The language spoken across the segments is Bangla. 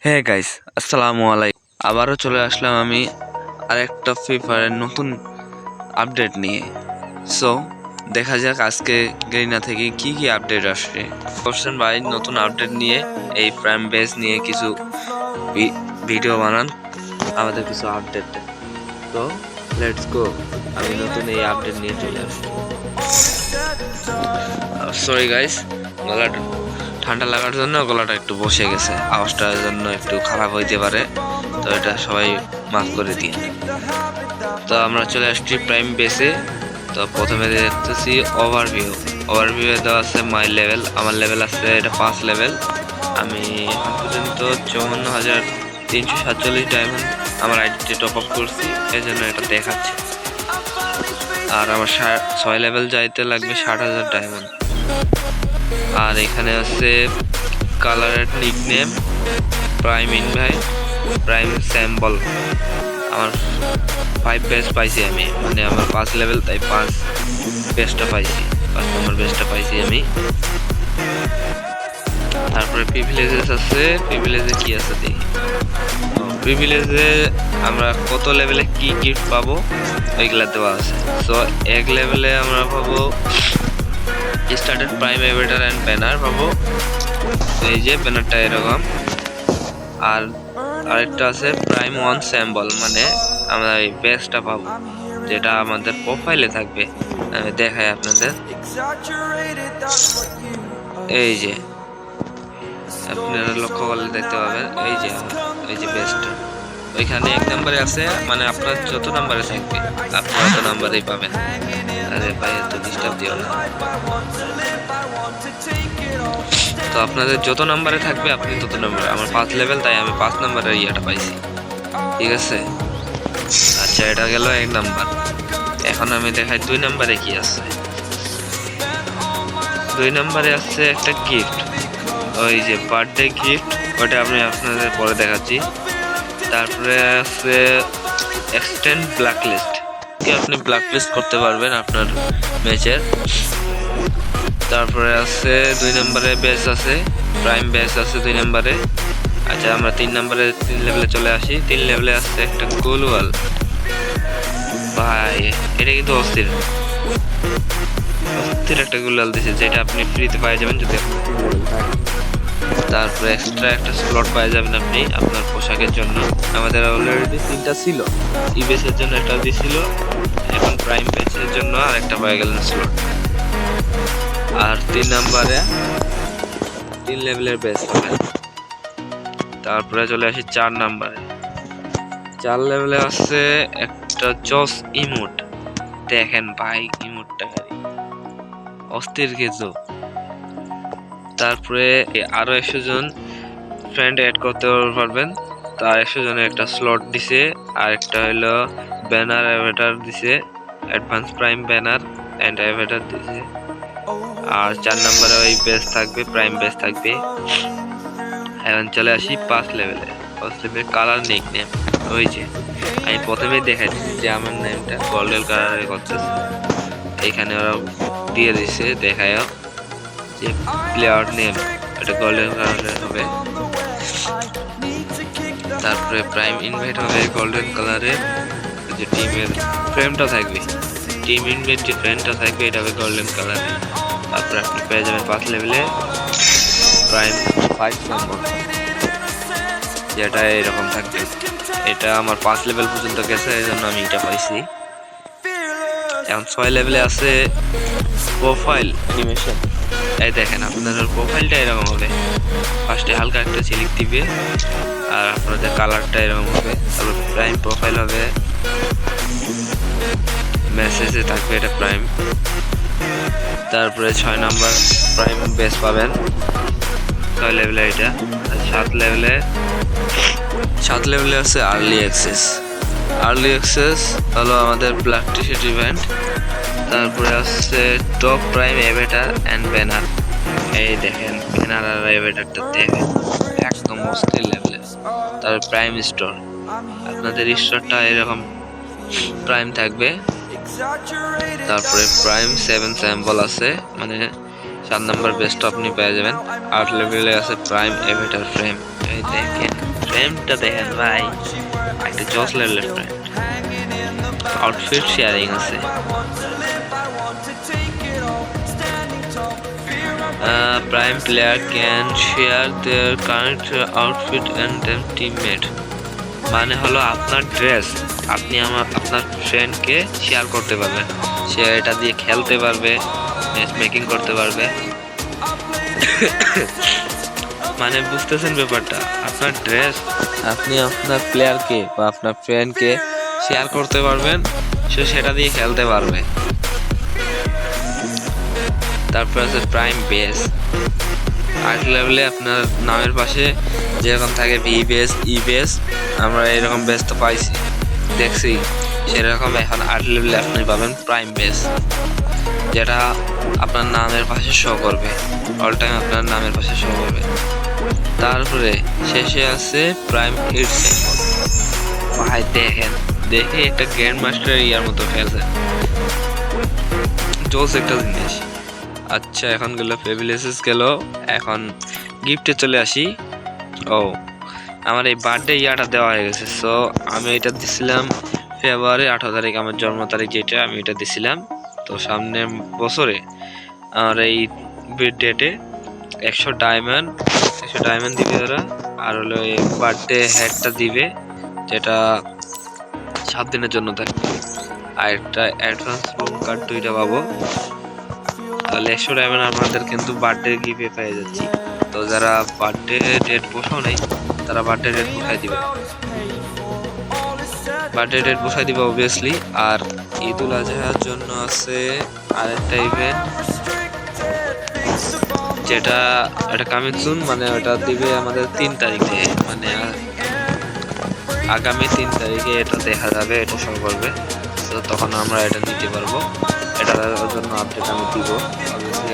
হ্যাঁ গাইস, আসসালামু আলাইকুম। আবারও চলে আসলাম আমি আরেকটা ফ্রি ফায়ারের নতুন আপডেট নিয়ে। সো দেখা যাক আজকে গেরিনা থেকে কি কি আপডেট আসছে। কোশ্চেন ভাই নতুন আপডেট নিয়ে এই প্রাইম বেস নিয়ে কিছু ভিডিও বানান, আমাদের কিছু আপডেট দেন। তো লেটস গো, আমি নতুন এই আপডেট নিয়ে চলে আসছি। সরি গাইস, গলাটা ঠান্ডা লাগার জন্য গলাটা একটু বসে গেছে, আওয়াজটার জন্য একটু খারাপ হইতে পারে, তো এটা সবাই মাফ করে দিয়ে। তো আমরা চলে আসছি প্রাইম বেসে। তো প্রথমে দেখতেছি ওভারভিউ দেওয়া আছে মাই লেভেল। আমার লেভেল আছে এটা 5 লেভেল। আমি এখন পর্যন্ত 54,347 ডায়মন্ড আমার আইডিতে টপ আপ করছি, এই জন্য এটা দেখাচ্ছে। আর আমার 6 লেভেল যাইতে লাগবে 60,000 ডায়মন্ড। আর এখানে আছে কালারের নিকনেম প্রাইম ইনভাইট, প্রাইম স্যাম্বল। আমার 5 বেস্ট পাইছি আমি, মানে আমার 5 লেভেল, তাই 5 বেস্টটা পাইছি, 5 নম্বর বেস্টটা পাইছি আমি। তারপরে প্রিভিলেজেস আছে। প্রিভিলেজে কি আছে দেখি। প্রিভিলেজে আমরা কত লেভেলে কি গিফট পাবো ওইগুলা দেওয়া আছে। সো 1 লেভেলে আমরা পাবো স্টার্টেড প্রাইম এভেটার অ্যান্ড ব্যানার পাবো, এই যে ব্যানারটা এরকম। আর আরেকটা আছে প্রাইম 1 স্যাম্বল, মানে আমরা এই বেসটা পাবো যেটা আমাদের প্রোফাইলে থাকবে। আমি দেখাই আপনাদের, এই যে আপনারা লক্ষ্য করলে দেখতে পাবেন, এই যে বেসটা ওইখানে 1 নম্বরে আছে, মানে আপনার যত নম্বরে থাকবে আপনি অত নম্বরেই পাবেন। আরে ভাই এত ডিস্টার্ব দিও না। তো আপনাদের যত নম্বরে থাকবে আপনি তত নম্বরে। আমার 5 লেভেল, তাই আমি 5 নম্বরের ইয়েটা পাইছি, ঠিক আছে। আচ্ছা, এটা গেল 1 নাম্বার। এখন আমি দেখাই 2 নম্বরে কি আছে। 2 নম্বরে আছে একটা গিফট, ওই যে বার্থডে গিফট, ওটা আমি আপনাদের পরে দেখাচ্ছি। তারপরে আছে এক্সটেন্ড ব্ল্যাকলিস্ট, আপনি ব্ল্যাকলিস্ট করতে পারবেন আপনার ম্যাচের। তারপরে আছে 2 নম্বরে বেস আছে, প্রাইম বেস আছে 2 নম্বরে। আচ্ছা, আমরা 3 নম্বরে 3 লেভেলে চলে আসি। 3 লেভেলে আছে একটা গোলওয়াল, ভাই এটা কিন্তু অস্থির একটা গোলওয়াল দিছে, যেটা আপনি ফ্রিতে পাই যাবেন যদি। তারপরে এক্সট্রা একটা স্লট পাই যাবেন আপনি আপনার পোশাকের জন্য। আমাদের অলরেডি 3টা ছিল, ইবেসের জন্য একটা দিছিল, এখন প্রাইম বেসের জন্য আর একটা পাই গেলেন স্লট। আর 3 নম্বরে 3 লেভেলের বেস পাবেন। তারপরে চলে আসি 4 নম্বরে। 4 লেভেলে আছে একটা জস ইমোট, দেখেন ভাই ইমোটটা অস্থির কিছু। তারপরে আরো 100 জন ফ্রেন্ড অ্যাড করতে পারবেন, তার 100 জনের একটা স্লট দিছে। আর একটা হলো ব্যানার অ্যাভেটার দিছে, advance prime banner and avatar দিছে। আর 4 নম্বরে ওই বেস থাকবে, প্রাইম বেস থাকবে। এখন চলে আসি 5 লেভেলে। 5 লেভেলের কালার নিকনেম, ওই যে আমি প্রথমেই দেখাই দিচ্ছি যে আমার নেমটা গোল্ডেন কালারে করতেছে, এখানে ওরা দিয়ে দিছে দেখায় যে প্লেয়ার নেম, এটা গোল্ডেন কালারের হবে। তারপরে প্রাইম ইনভাইট হবে গোল্ডেন কালারের, যে টিমের ফ্রেমটা থাকবে, টিম ইনভাইট যে ফ্রেমটা থাকবে এটা হবে গোল্ডেন কালারের। তারপরে আপনি পেয়ে যাবেন 5 লেভেলে প্রাইম 5 নম্বর, যেটা এরকম থাকবে। এটা আমার 5 লেভেল পর্যন্ত গেছে, এই জন্য আমি এটা পাইছি। এখন 6 লেভেলে আছে প্রোফাইল অ্যানিমেশন। এই দেখেন আপনাদের প্রোফাইলটা এরকম হবে, ফার্স্টে হালকা একটা ঝিলিক দিবে, আর আপনাদের কালারটা এরকম হবে। তারপর প্রাইম প্রোফাইল হবে, মেসেজে থাকবে এটা প্রাইম। তারপরে 6 নাম্বার প্রাইম বেস পাবেন 6 লেভেলে এটা। 7 লেভেলে আছে আর্লি অ্যাক্সেস। আর্লি অ্যাক্সেস হলো আমাদের ব্ল্যাক টি শার্ট ইভেন্ট। তারপরে আছে টপ প্রাইম এভেটার অ্যান্ড ব্যানার, এই দেখেন ব্যানার আর এভেটারটা দেখেন একদম অস্থির লেভেলে। তারপর প্রাইম স্টোর, আপনাদের স্টোরটা এরকম প্রাইম থাকবে। তারপরে প্রাইম 7 স্যাম্বল আছে, মানে 7 নম্বর বেস্ট আপনি পেয়ে যাবেন। 8 লেভেলে আছে প্রাইম এভেটার ফ্রেম, এই দেখেন ফ্রেমটা দেখেন ভাই, একটা জস লেভেলের ফ্রেম। আউটফিট শেয়ারিং আছে। Prime player can share their current outfit and their teammate. মানে হলো আপনার ড্রেস আপনি আপনার ফ্রেন্ডকে শেয়ার করতে পারবেন, সে এটা দিয়ে খেলতে পারবে, ম্যাচ মেকিং করতে পারবে। মানে বুঝতেছেন ব্যাপারটা, আপনার ড্রেস আপনি আপনার প্লেয়ারকে বা আপনার ফ্রেন্ডকে শেয়ার করতে পারবেন, সে সেটা দিয়ে খেলতে পারবে। তারপর আছে প্রাইম বেস। আর্ট লেভেলে আপনার নামের পাশে যেরকম থাকে ভি বেস, ই বেস, আমরা এরকম বেস তো পাইছি, দেখছি, সেরকম এখন আর্ট লেভেলে আপনি পাবেন প্রাইম বেস, যেটা আপনার নামের পাশে শো করবে, অল টাইম আপনার নামের পাশে শো করবে। তারপরে শেষে আছে প্রাইম হিট সিম্বল। ভাই দেখেন, দেখে একটা গ্র্যান্ড মাস্টার ইয়ার মতো খেলছে, জোস একটা জিনিস। আচ্ছা, এখন গেল ফেভিলেসিস গেল, এখন গিফটে চলে আসি। ও, আমার এই বার্থডে ইয়াটা দেওয়া হয়ে গেছে, সো আমি এটা দিছিলাম ফেব্রুয়ারি 18 তারিখ, আমার জন্ম তারিখ যেটা, আমি এটা দিছিলাম। তো সামনের বছরে আমার এই ডেটে 100 ডায়মন্ড দিবে ওরা, আর হলো এই বার্থডে হ্যাটটা দিবে, যেটা 7 দিনের জন্য থাকবে, আর একটা অ্যাডভান্স রুম কার্ড 2টা পাবো। তাহলে 100 ডায়মন্ড আমাদের কিন্তু বার্থডে গিফটে পেয়ে যাচ্ছি। তো যারা বার্থডে ডেট বসাও নাই, তারা বার্থডে ডেট বসাই দিবে, অবভিয়াসলি। আর ঈদুল আজহার জন্য আছে আরেকটা ইভেন্ট, যেটা এটা কামিং সুন, মানে ওটা দিবে আমাদের 3 তারিখে, মানে আগামী 3 তারিখে এটা দেখা যাবে, এটা শুরু করবে। তো তখন আমরা এটা নিতে পারবো, এটার জন্য আপডেট আমি দিব অবভিয়াসলি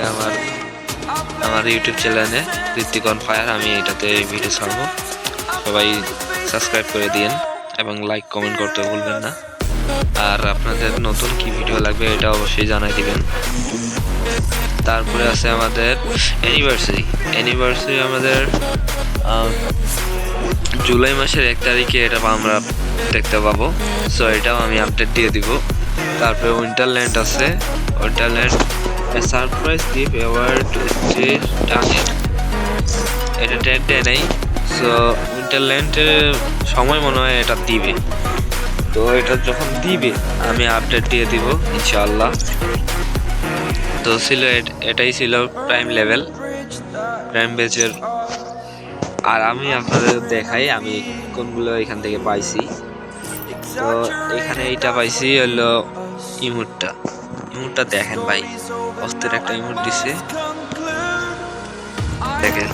আমার ইউটিউব চ্যানেলে ঋত্বিক অন ফায়ার, আমি এটাতে ভিডিও ছাড়বো। সবাই সাবস্ক্রাইব করে দিন এবং লাইক কমেন্ট করতে ভুলবেন না। আর আপনাদের নতুন কি ভিডিও লাগবে এটা অবশ্যই জানাই দিবেন। তারপরে আছে আমাদের অ্যানিভার্সারি আমাদের জুলাই মাসের 1 তারিখে এটা আমরা দেখতে পাবো, সো এটাও আমি আপডেট দিয়ে দিব। তারপরে উইন্টারল্যান্ড আছে, উইন্টারল্যান্ড সারপ্রাইজ গিফট অ্যাওয়ার্ড এটা ডেট দেয় নাই, সো উইন্টারল্যান্ডের সময় মনে হয় এটা দিবে। তো এটা যখন দিবে আমি আপডেট দিয়ে দিব ইনশাআল্লাহ। তো ছিল এটাই ছিল প্রাইম লেভেল, প্রাইম বেচের। আর আমি আপনাদের দেখাই আমি কোনগুলো এখান থেকে পাইছি। তো এখানে এইটা পাইছি হলো ইমোটটা দেখেন ভাই, অস্থির একটা ইমোট দিছে, দেখেন।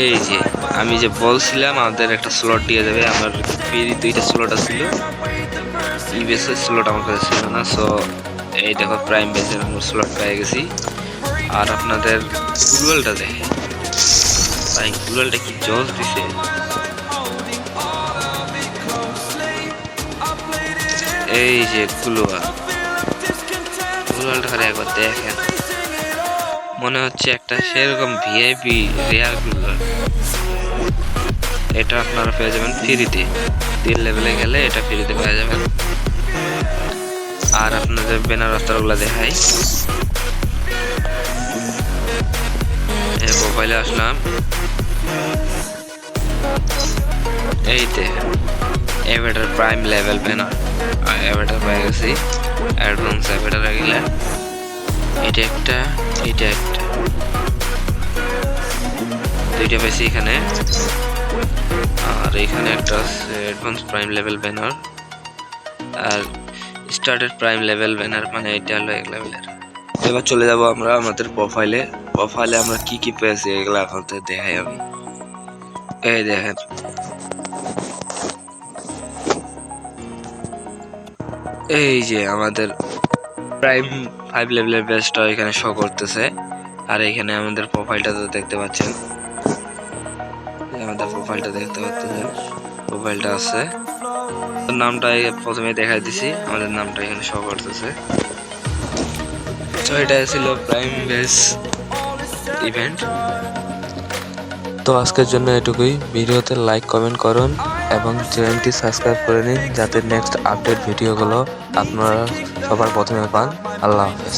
এই যে আমি যে বলছিলাম আমাদের একটা স্লট দিয়ে যাবে, আমার ফ্রি 2টা স্লট ছিল, ইবেসের স্লট আমার কাছে ছিল না, সো এই দেখো প্রাইম বেসের আমরা স্লট পেয়ে গেছি। আর আপনাদের গুগলটা দেখে ভাই, গুগলটা কি জজ দিছে, এই যে গুগলটা খালি একবার দেখেন, মনে হচ্ছে একটা সেরকম ভিআইপি রেয়ার গুগল। এটা আপনারা পেয়ে যাবেন ফ্রিতে, 3 লেভেলে গেলে এটা ফ্রিতে পেয়ে যাবেন। আর আপনাদের ব্যানার রাস্তাগুলো দেখাই, প্রোফাইলে আসলাম, এইতে এভেটার প্রাইম লেভেল ব্যানার, এভেটার পেয়ে গেছি, অ্যাডভান্স এভেটার গেলে এটা একটা 2টা পেয়েছি এখানে। আর এখানে একটা আছে অ্যাডভান্স প্রাইম লেভেল ব্যানার, আর স্টার্টেড প্রাইম লেভেল ব্যানার, মানে এটা হলো 1 লেভেলের। এবার চলে যাব আমরা আমাদের প্রোফাইলে আমরা কি পেয়েছি এগুলো এখন দেখাই আমি। এই দেখেন, এই যে আমাদের প্রাইম 5 লেভেলের বেস্টটা এখানে শো করতেছে। আর এখানে আমাদের প্রোফাইলটা তো দেখতে পাচ্ছেন, প্রোফাইলটা আছে, নামটা প্রথমে দেখাই দিছি, আমাদের নামটা এখানে শো করতেছে। তো এটা ছিল প্রাইম বেস ইভেন্ট। তো আজকের জন্য এটুকুই। ভিডিওতে লাইক কমেন্ট করুন এবং চ্যানেলটি সাবস্ক্রাইব করে নিন যাতে নেক্সট আপডেট ভিডিওগুলো আপনারা সবার প্রথমে পান। আল্লাহ হাফেজ।